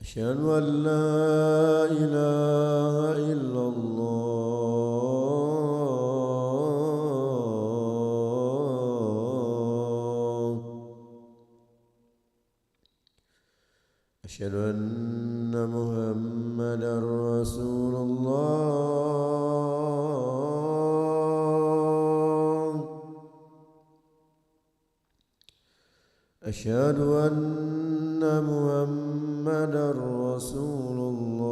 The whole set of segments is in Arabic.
أشهد أن لا إله إلا الله. أشهد أن محمدا رسول الله. أشهد أن محمدا رسول الله.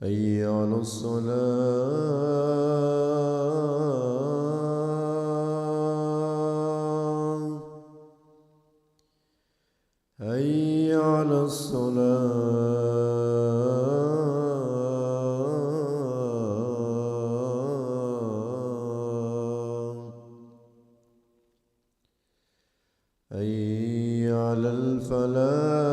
حي على الصلاة. حي على الصلاة. حي على الفلاح.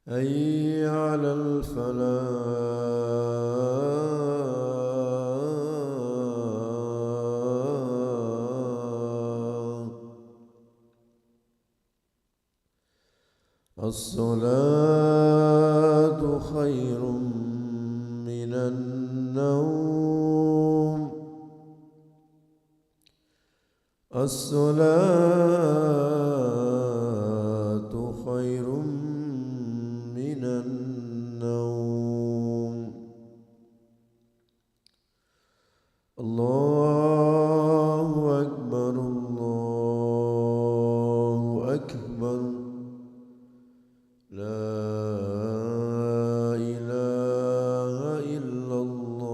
حي على الفلاح. الصلاة خير من النوم. الصلاة خير من النوم. الله أكبر الله أكبر. لا إله إلا الله.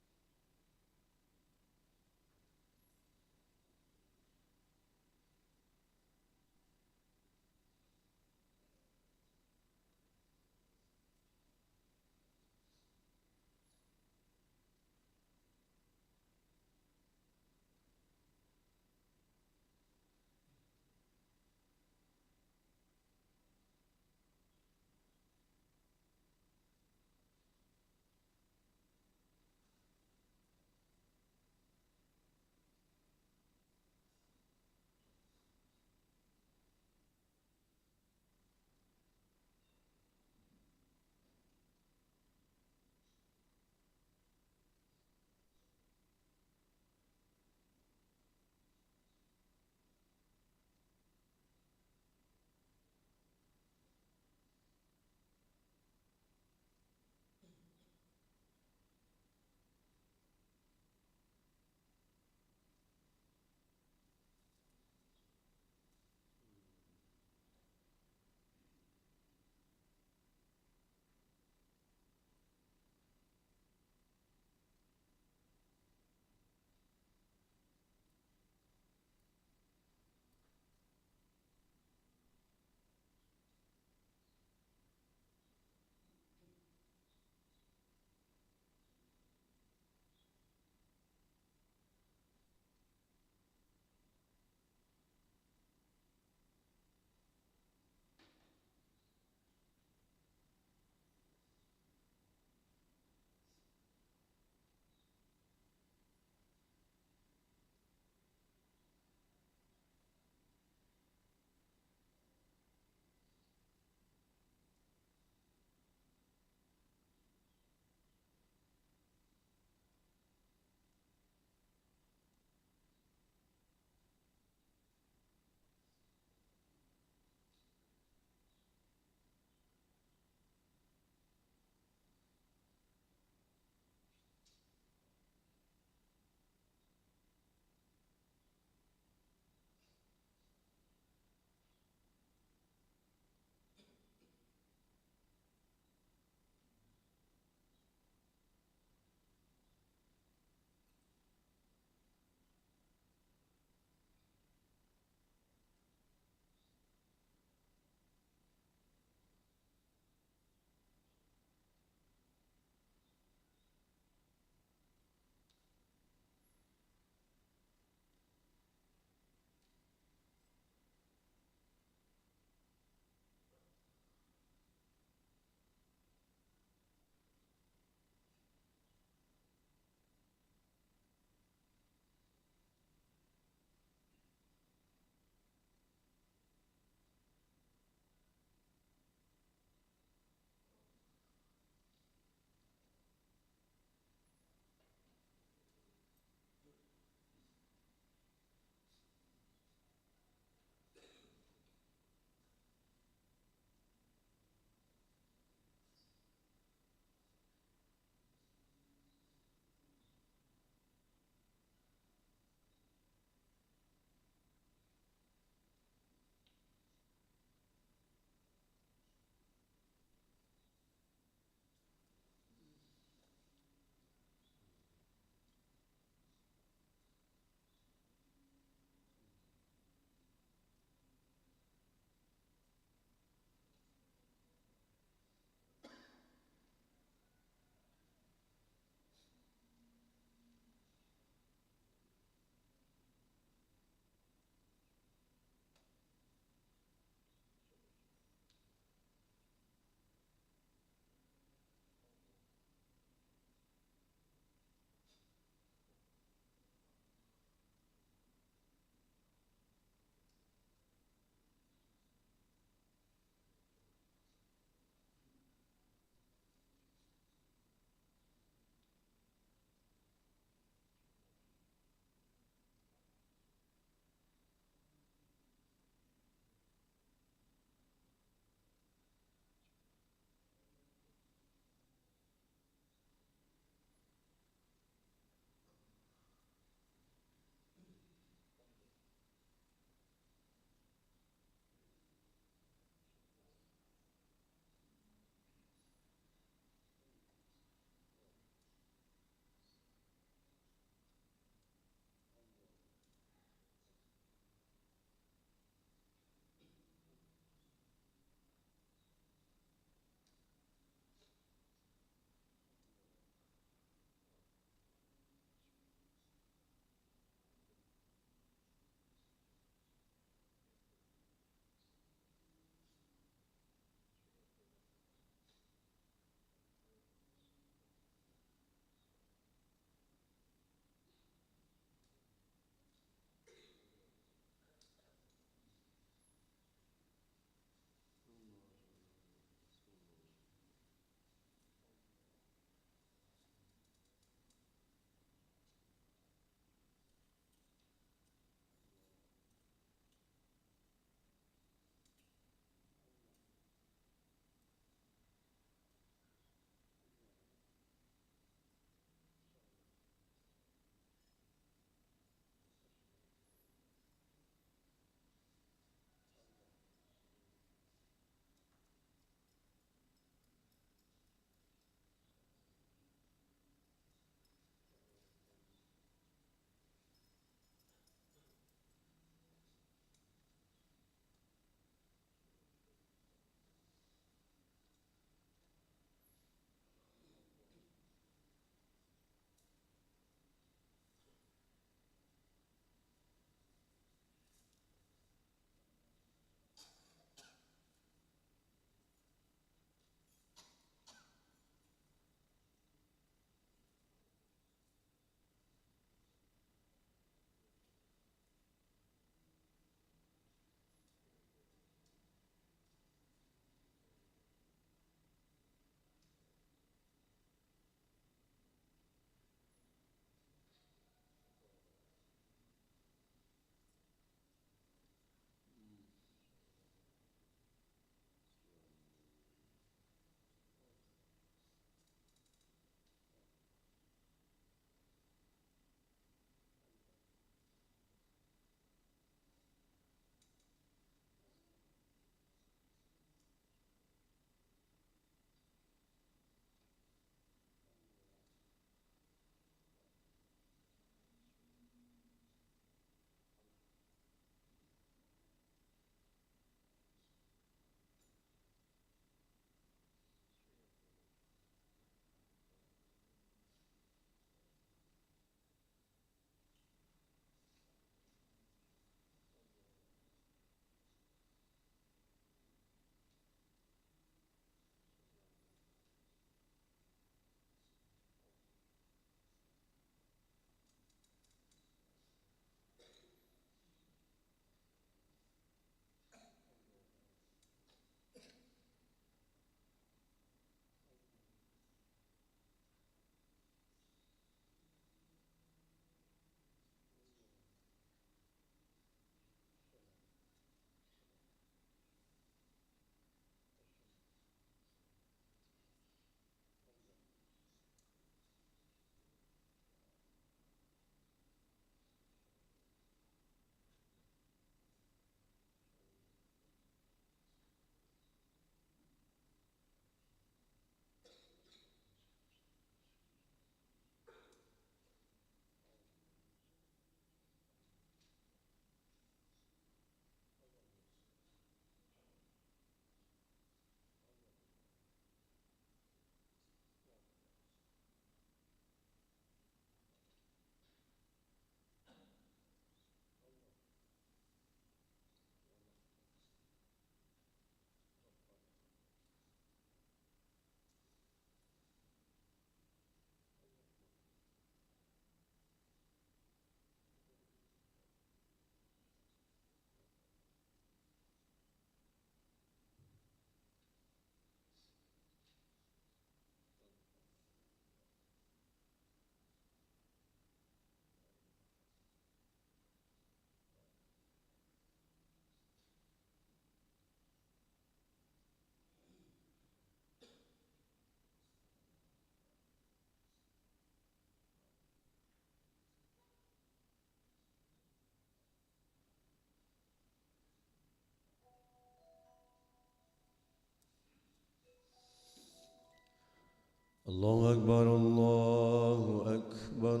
الله أكبر الله أكبر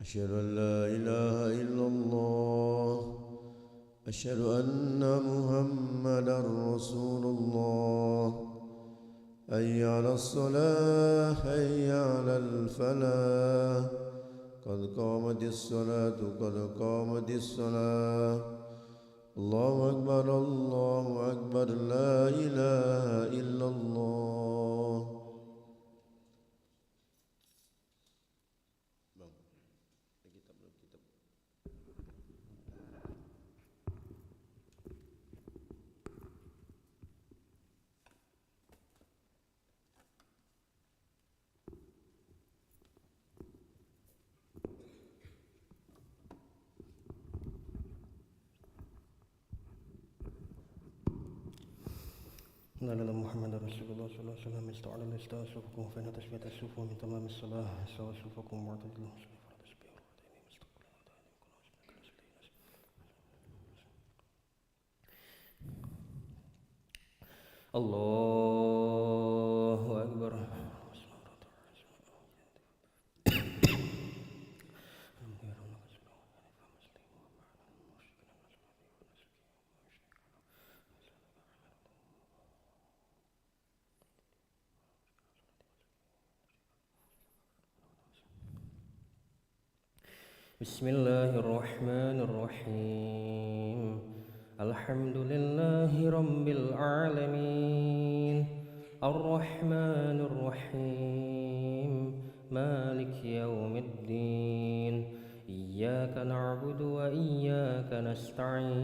أشهد أن لا إله إلا الله أشهد أن محمدا رسول الله حي على الصلاة حي على الفلاح قد قامت الصلاة قد قامت الصلاة الله أكبر لا إله إلا الله. لا محمد رسول الله صلى الله عليه وسلم استوى على الاستواء صفوفكم فإن تسمية الصفوف ومن تمام الصلاة استوى صفوفكم واعتدلوا الله أكبر. بسم الله الرحمن الرحيم الحمد لله رب العالمين الرحمن الرحيم مالك يوم الدين إياك نعبد وإياك نستعين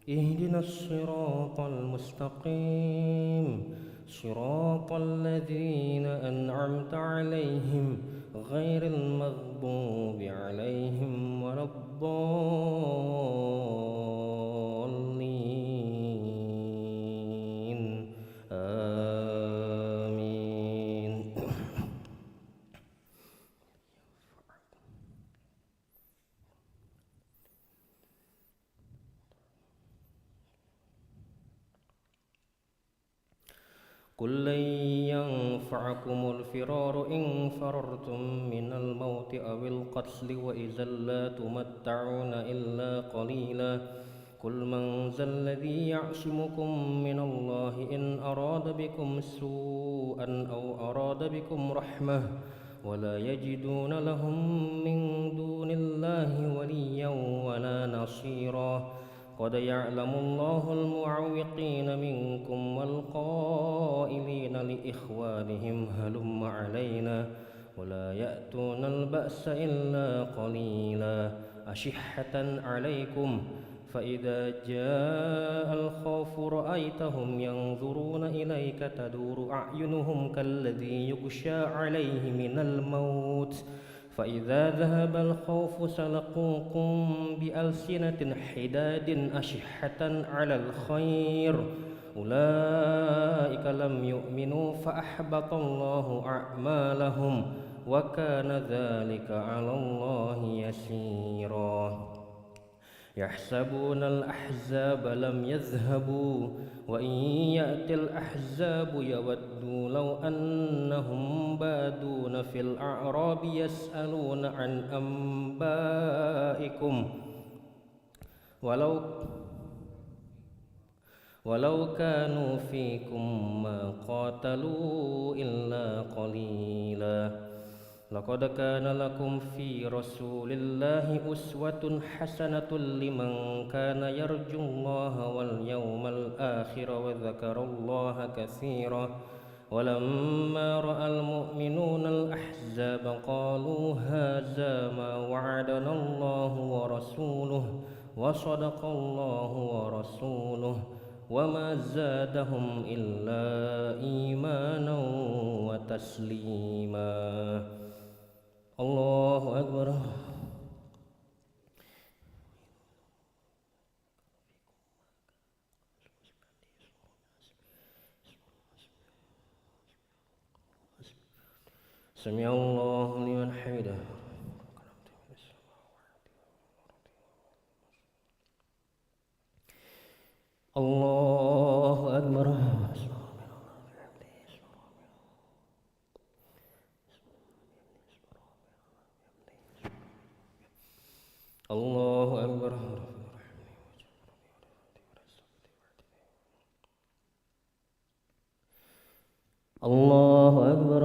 اهدنا الصراط المستقيم صراط الذين أنعمت عليهم غير المغضوب عليهم ولا الضالين آمين. قل لن ينفعكم الفرار إن فررتم من الموت أو القتل وإذا لا تمتعون إلا قليلا قل من ذا الذي يعصمكم من الله إن أراد بكم سوءا أو أراد بكم رحمة ولا يجدون لهم من دون الله وليا ولا نصيرا قد يعلم الله المعوقين منكم والقائلين لإخوانهم هلم علينا ولا يأتون البأس إلا قليلا أشحة عليكم فإذا جاء الخوف رأيتهم ينظرون إليك تدور أعينهم كالذي يغشى عليه من الموت فإذا ذهب الخوف سلقوكم بألسنة حداد أشحة على الخير أولئك لم يؤمنوا فأحبط الله أعمالهم وكان ذلك على الله يسيرا يحسبون الأحزاب لم يذهبوا وإن يأتي الأحزاب يودوا لو أنهم بادون في الأعراب يسألون عن أنبائكم ولو كانوا فيكم ما قاتلوا إلا قليلا لقد كان لكم في رسول الله أسوة حسنة لمن كان يرجو الله واليوم الآخر وذكر الله كثيرا ولما رأى المؤمنون الأحزاب قالوا هذا ما وعدنا الله ورسوله وصدق الله ورسوله وما زادهم إلا إيمانا وتسليما. الله أكبر. سمع الله لمن حمده. الله أكبر. الله أكبر. الله أكبر.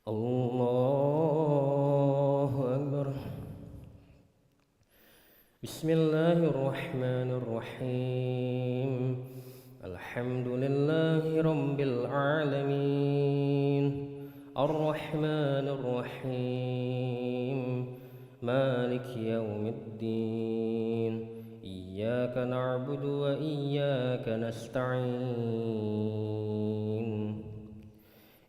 الله أكبر. بسم الله الرحمن الرحيم. الحمد لله رب العالمين الرحمن الرحيم مالك يوم الدين إياك نعبد وإياك نستعين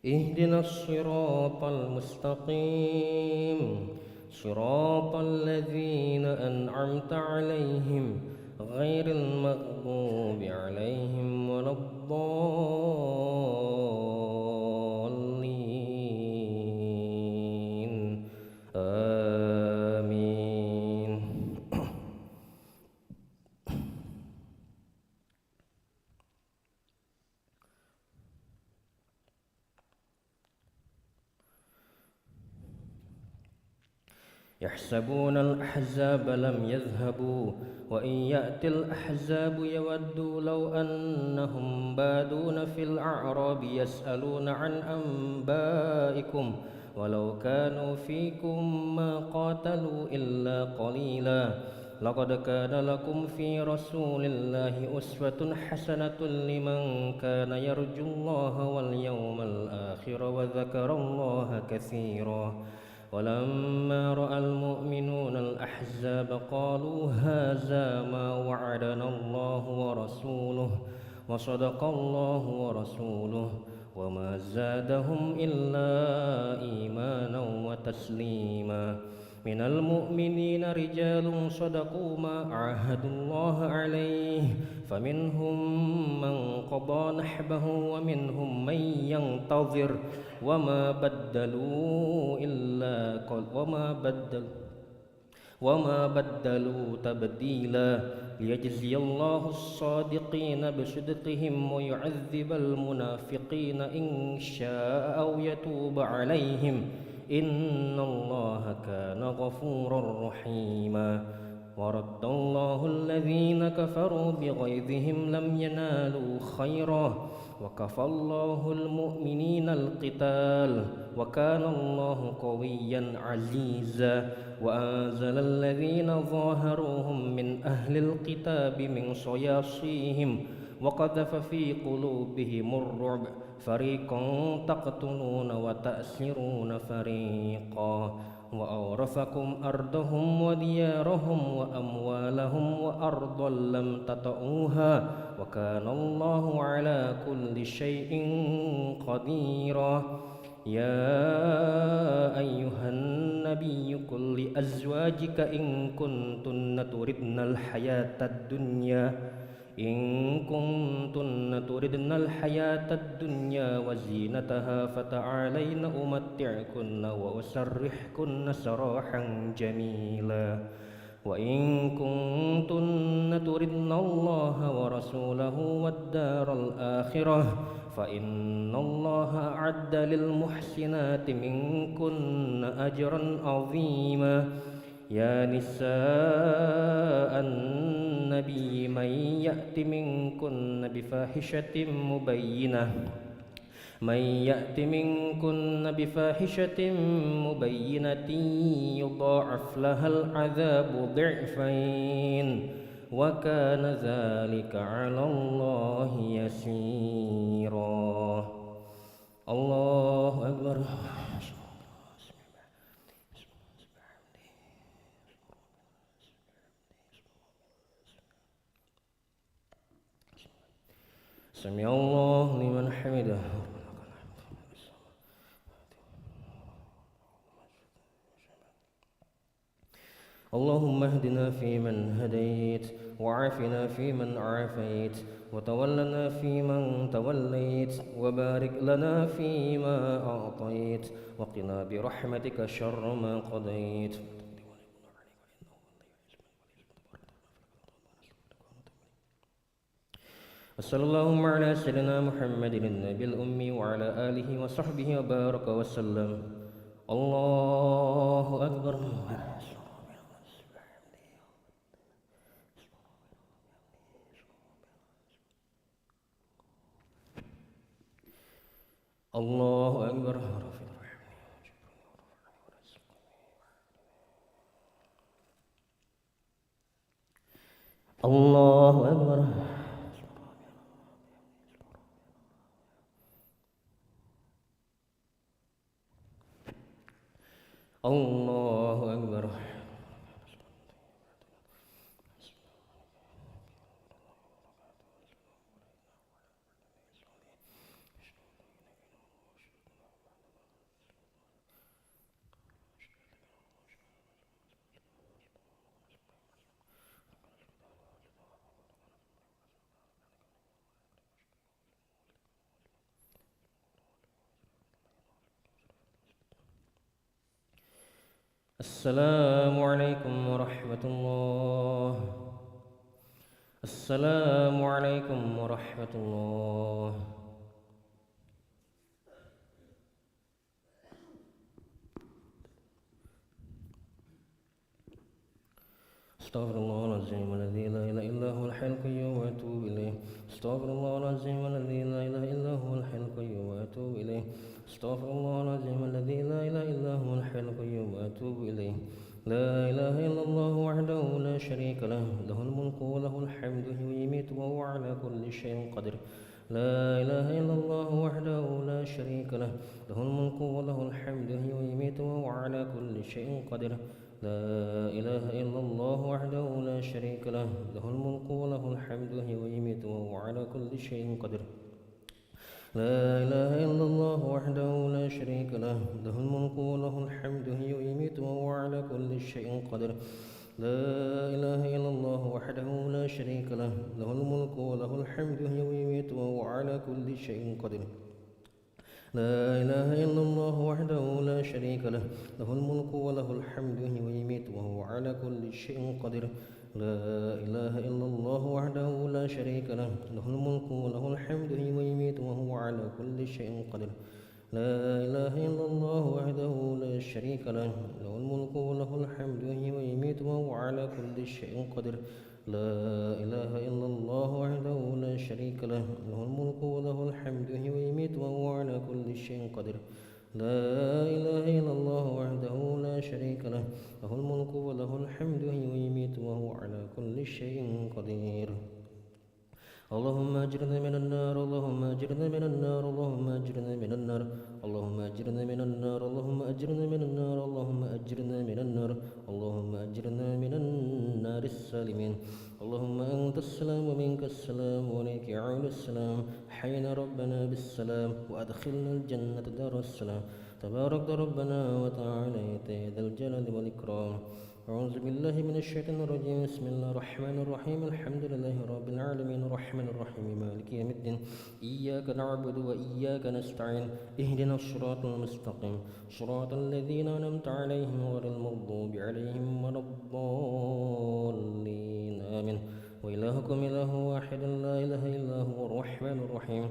اهدنا الصراط المستقيم صراط الذين أنعمت عليهم غير المغضوب عليهم ولا الضالين آمين. يحسبون الأحزاب لم يذهبوا وإن يأتي الأحزاب يودوا لو أنهم بادون في الأعراب يسألون عن أنبائكم ولو كانوا فيكم ما قاتلوا إلا قليلا لقد كان لكم في رسول الله أسوة حسنة لمن كان يرجو الله واليوم الآخر وذكر الله كثيرا ولما رأى المؤمنون الأحزاب قالوا هذا ما وعدنا الله ورسوله وصدق الله ورسوله وما زادهم إلا إيمانا وتسليما. من المؤمنين رجال صدقوا ما عاهدوا الله عليه فمنهم من قضى نحبه ومنهم من ينتظر وما بدلوا تبديلا ليجزي الله الصادقين بصدقهم ويعذب المنافقين إن شاء أو يتوب عليهم إن الله كان غفورا رحيما. ورد الله الذين كفروا بغيظهم لم ينالوا خيرا وكفى الله المؤمنين القتال وكان الله قويا عزيزا. وأنزل الذين ظاهروهم من أهل الكتاب من صياصيهم وقذف في قلوبهم الرعب فريقا تقتلون وتأسرون فريقا وأورثكم أرضهم وديارهم وأموالهم وأرضا لم تطئوها وكان الله على كل شيء قديرا. يا أيها النبي قل لأزواجك إن كنتن تردن الحياة الدنيا وزينتها فتعالين أمتعكن وأسرحكن سراحا جميلا. وإن كنتن تردن الله ورسوله والدار الآخرة فإن الله أعد للمحسنات منكن أجرا عظيما. يا نساء النبي من يأت منكن بفاحشة مبينة يضاعف لها العذاب ضعفين وكان ذلك على الله يسيرا. الله أكبر. سمع الله لمن حمده. اللهم اهدنا فيمن هديت وعافنا فيمن عافيت وتولنا فيمن توليت وبارك لنا فيما أعطيت وقنا برحمتك شر ما قضيت وصلى اللهم على سيدنا محمد النبي الأمي وعلى آله وصحبه وبارك وسلم. الله أكبر. الله أكبر. الله أكبر. الله أكبر. السلام عليكم ورحمة الله. السلام عليكم ورحمة الله. استغفر الله العظيم الذي لا إله إلا هو الحي القيوم وأتوب إليه. استغفر الله العظيم الذي لا إله إلا هو الحي القيوم وأتوب إليه. استغفر الله العظيم الذي لا إله إلا هو الحي القيوم وأتوب إليه. لا إله إلا الله وحده لا شريك له، له الملك وله الحمد ويميت وهو على كل شيء قدير. لا إله إلا الله وحده لا شريك له، له الملك وله الحمد ويميت وهو على كل شيء قدير. لا إله إلا الله وحده لا شريك له، له الملك وله الحمد ويميت وهو على كل شيء قدير. لا إله إلا الله وحده لا شريك له، له الملك وله الحمد ويميت وهو على كل شيء قدير. لا إله إلا الله وحده لا شريك له، له الملك وله الحمد ويميت وهو على كل شيء قدير. لا إله إلا الله وحده لا شريك له، له الملك وله الحمد ويميت وهو على كل شيء قدير. لا إله إلا الله وحده لا شريك له، له الملك وله الحمد ويميت وهو على كل شيء قدير. لا إله إلا الله وحده لا شريك له، له الملك وله الحمد ويميت وهو على كل شيء قدير. لا إله إلا الله وحده لا شريك له، له الملك وله الحمد ويميت وهو على كل شيء قدير. لا إله إلا الله وحده لا شريك له، له الملك وله الحمد ويميت وهو على كل شيء قدير. اللهم أجرنا من النار، اللهم أجرنا من النار، اللهم أجرنا من النار، اللهم أجرنا من النار، اللهم أجرنا من النار، اللهم أجرنا من النار، اللهم أجرنا من النار السالمين. اللهم أنت السلام ومنك السلام وإليك يعود السلام. حينا ربنا بالسلام وأدخلنا الجنة دار السلام. تبارك ربنا وتعالى يا ذا الجلال والإكرام. أعوذ بالله من الشيطان الرجيم. بسم الله الرحمن الرحيم. الحمد لله رب العالمين الرحمن الرحيم مالك يوم الدين. إياك نعبد وإياك نستعين. اهدنا الصراط المستقيم، صراط الذين أنعمت عليهم غير المغضوب عليهم ولا الضالين آمين. وإلهكم إله واحد لا إله إلا هو الرحمن الرحيم.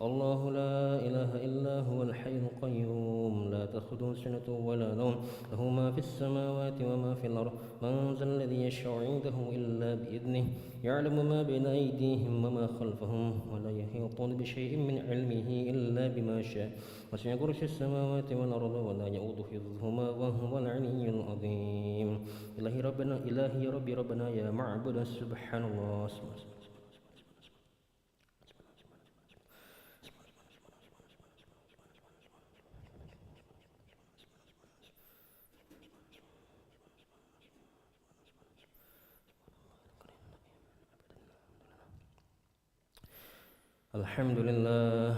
الله لا إله إلا هو الحي القيوم لا تأخذه سنة ولا نوم، له ما في السماوات وما في الأرض. من ذا الذي يشفع عنده إلا بإذنه، يعلم ما بين أيديهم وما خلفهم، ولا يحيطون بشيء من علمه إلا بما شاء. وسع كرسي السماوات والأرض ولا يؤوده حفظهما وهو العلي العظيم. إلهي ربنا، إلهي ربي ربنا يا معبد سبحان الله. الحمد لله.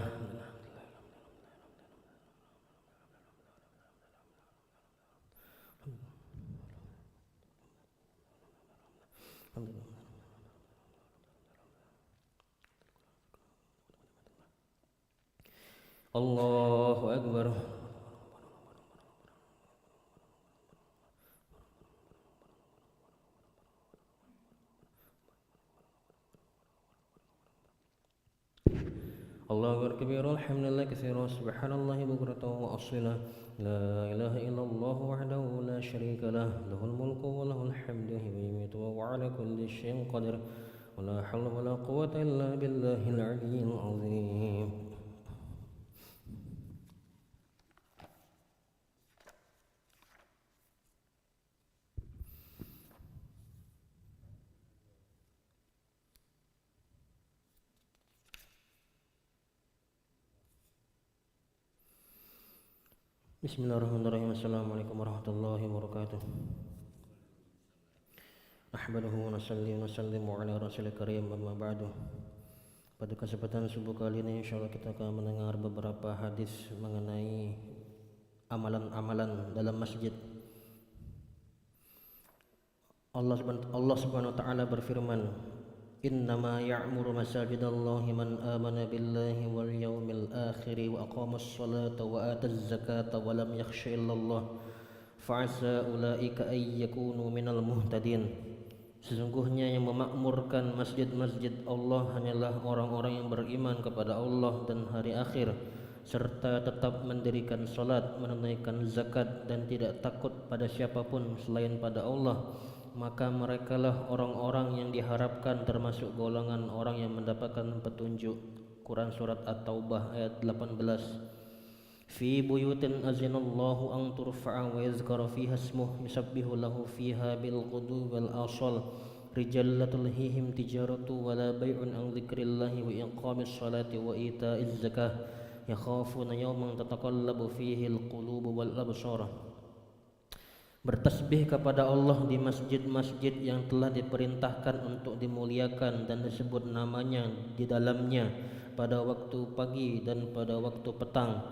الله أكبر. الله أكبر كبيرا الحمد لله كثيرا سبحان الله بكرة وأصيلا لا إله إلا الله وحده لا شريك له له الملك وله الحمد يميت وهو على كل شيء قدير ولا حول ولا قوة إلا بالله العلي العظيم. Bismillahirrahmanirrahim. Assalamualaikum warahmatullahi wabarakatuh. Ahmaduhu wa nasalli wa nusallimu ala rasulil karim, amma ba'du. Pada kesempatan subuh kali ini insyaallah kita akan mendengar beberapa hadis mengenai amalan-amalan dalam masjid. Allah Subhanahu wa taala berfirman, "Innama ya'muru masajidallahi man amana billahi wal yawmil akhir wa aqamas salata wa ataz zakata wa lam yakhsha illallah fa'asa ulaika ay yakunu minal muhtadin." Sesungguhnya yang memakmurkan masjid-masjid Allah hanyalah orang-orang yang beriman kepada Allah dan hari akhir, serta tetap mendirikan salat, menunaikan zakat dan tidak takut pada siapapun selain pada Allah. Maka merekalah orang-orang yang diharapkan termasuk golongan orang yang mendapatkan petunjuk. Quran Surat At-Taubah ayat 18. Fi buyutin azinallahu an turfa'a wa yuzkara fiha ismuhu yusabbihu lahu fiha bil ghudwi wal asal rijal la tulhihim tijaratu wala bai'un an dzikrillahi wa iqamis salati wa ita'iz zakah yakhafuna yawman tataqallabu fihi al qulubu wal absar. Bertasbih kepada Allah di masjid-masjid yang telah diperintahkan untuk dimuliakan dan disebut namanya di dalamnya pada waktu pagi dan pada waktu petang.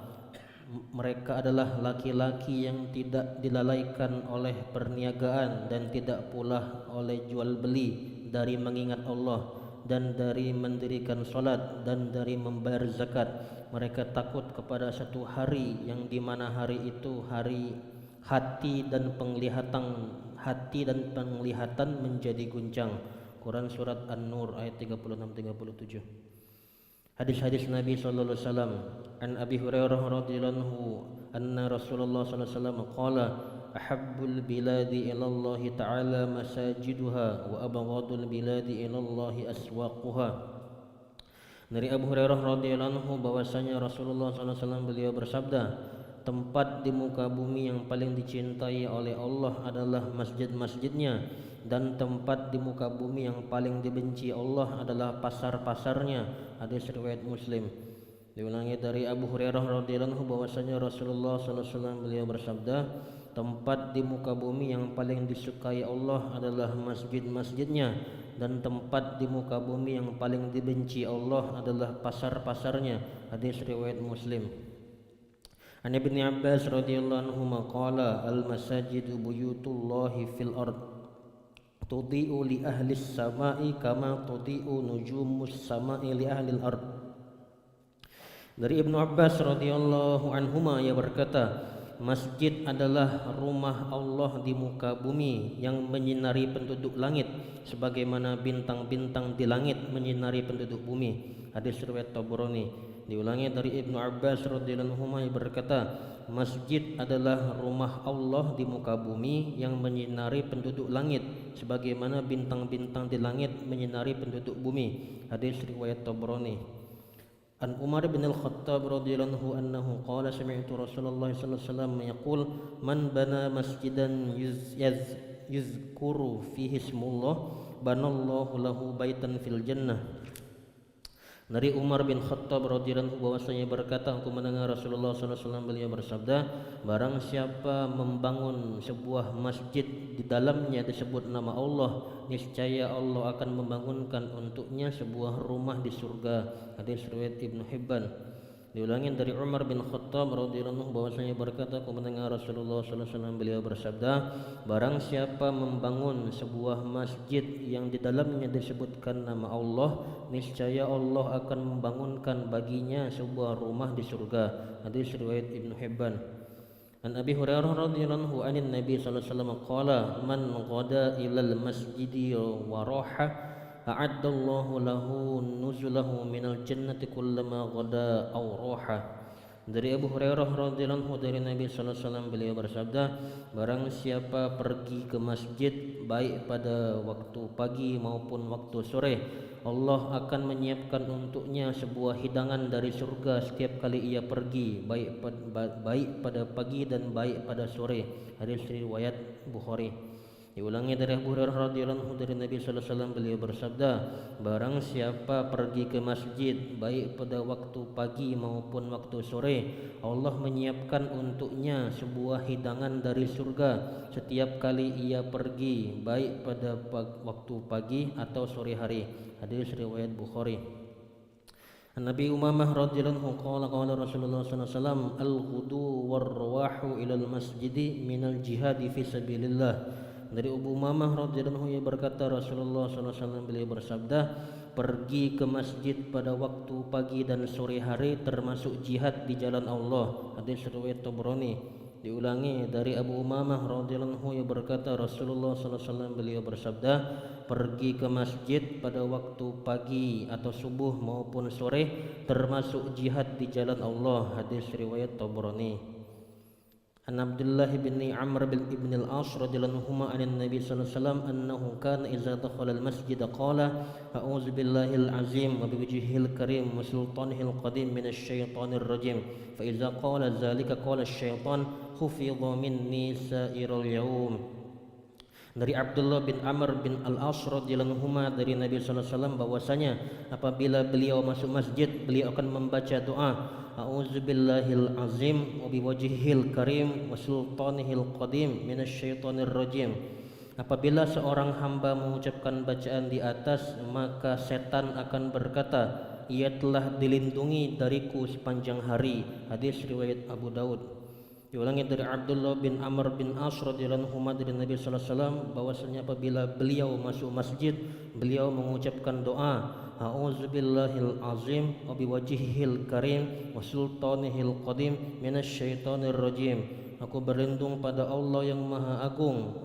Mereka adalah laki-laki yang tidak dilalaikan oleh perniagaan dan tidak pula oleh jual beli dari mengingat Allah dan dari mendirikan solat dan dari membayar zakat. Mereka takut kepada satu hari yang dimana hari itu hari hati dan penglihatan menjadi guncang. Quran Surat An-Nur ayat 36-37. Hadis-hadis Nabi sallallahu alaihi wasallam. An Abi Hurairah radhiyallahu anhu anna Rasulullah sallallahu alaihi wasallam qala ahabbul biladi ila Allah ta'ala masajiduha wa abghadul biladi ila Allah aswaquha. Dari Abu Hurairah radhiyallahu anhu bahwasanya Rasulullah sallallahu alaihi wasallam beliau bersabda, tempat di muka bumi yang paling dicintai oleh Allah adalah masjid-masjidnya, dan tempat di muka bumi yang paling dibenci Allah adalah pasar-pasarnya. Hadis riwayat Muslim. Diulangi dari Abu Hurairah radhiyallahu anhu bahwasanya Rasulullah sallallahu alaihi wasallam beliau bersabda, tempat di muka bumi yang paling disukai Allah adalah masjid-masjidnya, dan tempat di muka bumi yang paling dibenci Allah adalah pasar-pasarnya. Hadis riwayat Muslim. An Ibnu Abbas radhiyallahu anhu qala al-masajidu buyutullahi fil ard tudi'u li ahli samai kama tudi'u nujumus samai li ahli al-ard. Dari Ibnu Abbas radhiyallahu anhuma ia berkata, masjid adalah rumah Allah di muka bumi yang menyinari penduduk langit sebagaimana bintang-bintang di langit menyinari penduduk bumi. Hadis riwayat Tabrani. Diulangi dari Ibnu Abbas radhiyallahu anhu berkata, masjid adalah rumah Allah di muka bumi yang menyinari penduduk langit sebagaimana bintang-bintang di langit menyinari penduduk bumi. Hadis riwayat Tabrani. An Umar bin Al-Khattab radhiyallahu anhu annahu qala sami'tu Rasulullah sallallahu alaihi wasallam yaqul man bana masjidan yuzkuru fihi ismullah banallahu lahu baitan fil jannah. Dari Umar bin Khattab radhiyallahu anhu bahwasanya berkata, aku mendengar Rasulullah sallallahu alaihi wasallam beliau bersabda, barang siapa membangun sebuah masjid di dalamnya disebut nama Allah, niscaya Allah akan membangunkan untuknya sebuah rumah di surga. Hadis riwayat Ibnu Hibban. Diulangi dari Umar bin Khattab radhiyallahu anhu bahwasanya berkata, aku mendengar Rasulullah sallallahu alaihi wasallam beliau bersabda, barang siapa membangun sebuah masjid yang di dalamnya disebutkan nama Allah, niscaya Allah akan membangunkan baginya sebuah rumah di surga. Hadis riwayat Ibnu Hibban. An Abi Hurairah radhiyallahu anhu anin Nabi sallallahu alaihi wasallam qala man qada ilal masjidi wa raha a'addallahu lahu nuzulahu minal jannati kullama ghada aw roha. Dari Abu Hurairah radhiyallahu anhu dari Nabi sallallahu alaihi wasallam, beliau bersabda, barang siapa pergi ke masjid baik pada waktu pagi maupun waktu sore, Allah akan menyiapkan untuknya sebuah hidangan dari surga setiap kali ia pergi, baik pada pagi dan baik pada sore. Hadis riwayat Bukhari. Diulangi dari Abu Hurairah radhiyallahu anhu dari Nabi sallallahu alaihi wasallam, beliau bersabda, barang siapa pergi ke masjid baik pada waktu pagi maupun waktu sore, Allah menyiapkan untuknya sebuah hidangan dari surga setiap kali ia pergi baik pada waktu pagi atau sore hari. Hadis riwayat Bukhari. Nabi Umamah radhiyallahu anhu qala Rasulullah sallallahu alaihi wasallam, al-ghudu war-rawahu ilal masjidi minal jihadi fi sabilillah. Dari Abu Umamah radhiyallahu anhu, ia berkata, Rasulullah sallallahu alaihi wasallam beliau bersabda, pergi ke masjid pada waktu pagi dan sore hari termasuk jihad di jalan Allah. Hadis riwayat Tabrani. Diulangi dari Abu Umamah radhiyallahu anhu, ia berkata, Rasulullah sallallahu alaihi wasallam beliau bersabda, pergi ke masjid pada waktu pagi atau subuh maupun sore termasuk jihad di jalan Allah. Hadis riwayat Tabrani. An Abdullah bin Amr bin Ibn al-As radhiyallahu anhuma an Nabi sallallahu alaihi wasallam annahu kana idza dakhala al-masjid qala a'udzu billahil azim wa bi wajhihil karim wa sultanihil qadim minasy syaithanir rajim. Fa idza qala dzalika qala asy-syaitan khufidha minni sa'irul yaum. Dari Abdullah bin Amr bin Al-As radhiyallahu anhuma dari Nabi sallallahu alaihi wasallam bahwasanya apabila beliau masuk masjid, beliau akan membaca doa, a'udzubillahil azim wa biwajhihil karim wa sultanihil qadim minasyaitonir rajim. Apabila seorang hamba mengucapkan bacaan di atas, maka setan akan berkata, ia telah dilindungi dariku sepanjang hari. Hadis riwayat Abu Daud. Diulangi dari Abdullah bin Amr bin As radhiyallahu anhu dari Nabi sallallahu alaihi wasallam bahwasanya apabila beliau masuk masjid, beliau mengucapkan doa, a'udzubillahil azim wa biwajhihil karim wa sultanihil qadim minasyaitonir rajim. Aku berlindung pada Allah yang Maha Agung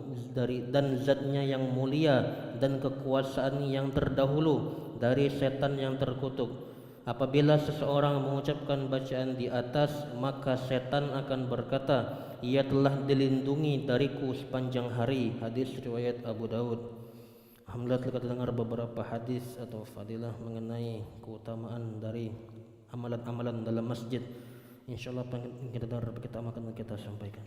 dan zatnya yang mulia dan kekuasaan yang terdahulu dari setan yang terkutuk. Apabila seseorang mengucapkan bacaan di atas, maka setan akan berkata, ia telah dilindungi dariku sepanjang hari. Hadis riwayat Abu Daud. Alhamdulillah telah kita dengar beberapa hadis atau fadilah mengenai keutamaan dari amalan-amalan dalam masjid. Insyaallah apa yang kita dengar kita amalkan dan kita sampaikan.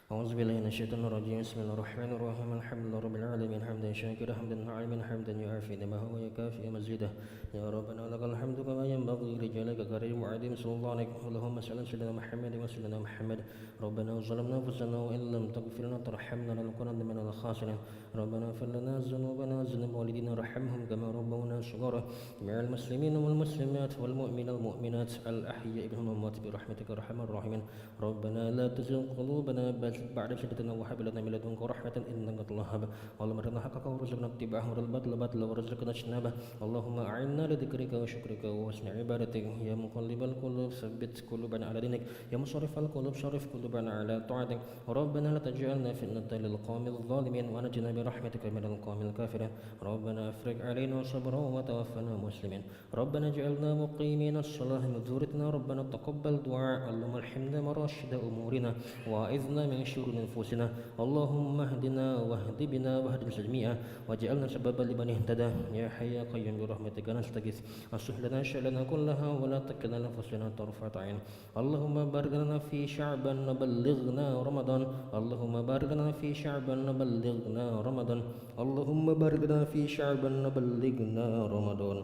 أعوذ بالله من الشيطان الرجيم بسم الله الرحمن الرحيم الحمد لله رب العالمين حمدا شاكرا حمدا نعيما حمدا يعافي نعمه ويكافئ مزيده يا ربنا لك الحمد كما ينبغي لجلالك كريم وعظيم سلطانك اللهم صل على سيدنا محمد وسيدنا محمد ربنا ظلمنا انفسنا وان لم تغفر لنا وترحمنا لنكونن من الخاسرين ربنا اغفر لنا ذنوبنا وذنوب والدينا وارحمهم كما ربونا صغارا جميع المسلمين والمسلمات والمؤمنين والمؤمنات الاحياء منهم والاموات برحمتك ارحم الراحمين ربنا لا تزغ قلوبنا بعد شدتنا وهب لنا من لدنك رحمة إنك أنت الوهاب اللهم أرنا حقك وارزقنا اتباعه والباطل باطلا وارزقنا اجتنابه اللهم أعنا لذكرك وشكرك وحسن عبادتك يا مقلب القلوب ثبت قلوبنا على دينك يا مصرف القلوب صرف قلوبنا على طاعتك ربنا لا تجعلنا فتنة للقوم الظالمين ونجنا برحمتك من القوم الكافرين ربنا افرج علينا صبرا وتوفنا مسلمين ربنا اجعلنا مقيمين الصلاة من ذريتنا ربنا تقبل دعاء اللهم ارحمنا مراشد أمورنا وأعذنا من شرور أنفسنا اللهم اهدنا واهد بنا واهد جميعا واجعلنا سببا لمن اهتدى يا حي يا قيوم برحمتك نستغيث اصلح لنا شأننا كلها ولا تكلنا لأنفسنا طرفة عين اللهم بارك لنا في شعبان وبلغنا رمضان اللهم بارك لنا في شعبان وبلغنا رمضان اللهم بارك لنا في شعبان وبلغنا رمضان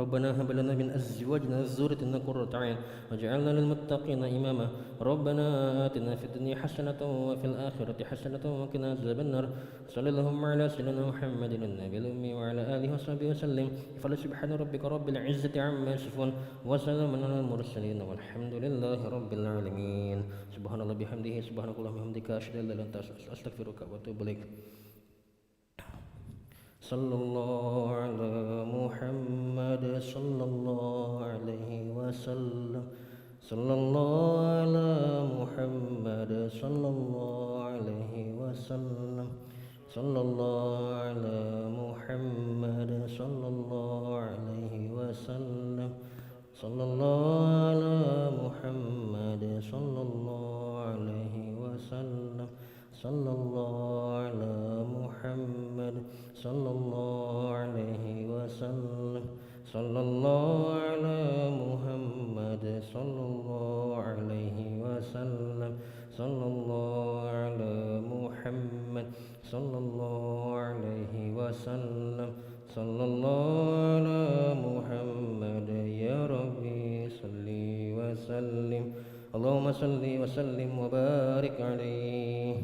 ربنا هب لنا من أزواجنا وذريتنا قرة أعين واجعلنا للمتقين إماما ربنا آتنا في الدنيا حسنة وفي الآخرة حسنة وقنا عذاب النار صلى اللهم على سيدنا محمد النبي الأمي وعلى آله وصحبه وسلم فلسبحان ربك رب العزة عما يصفون وسلام على المرسلين والحمد لله رب العالمين سبحان الله بحمده سبحانك اللهم وبحمدك أشهد أن لا إله إلا أنت أستغفرك وأتوب إليك صلى الله على محمد صلى الله عليه وسلم صلى الله على محمد صلى الله عليه وسلم صلى الله على صلى الله على محمد صلى الله عليه وسلم صلى الله على محمد صلى الله عليه وسلم صلى الله على محمد صلى الله عليه وسلم صلى الله على محمد صلى الله عليه وسلم صلى الله على محمد يا ربي صل وسلم اللهم صل وسلم وبارك عليه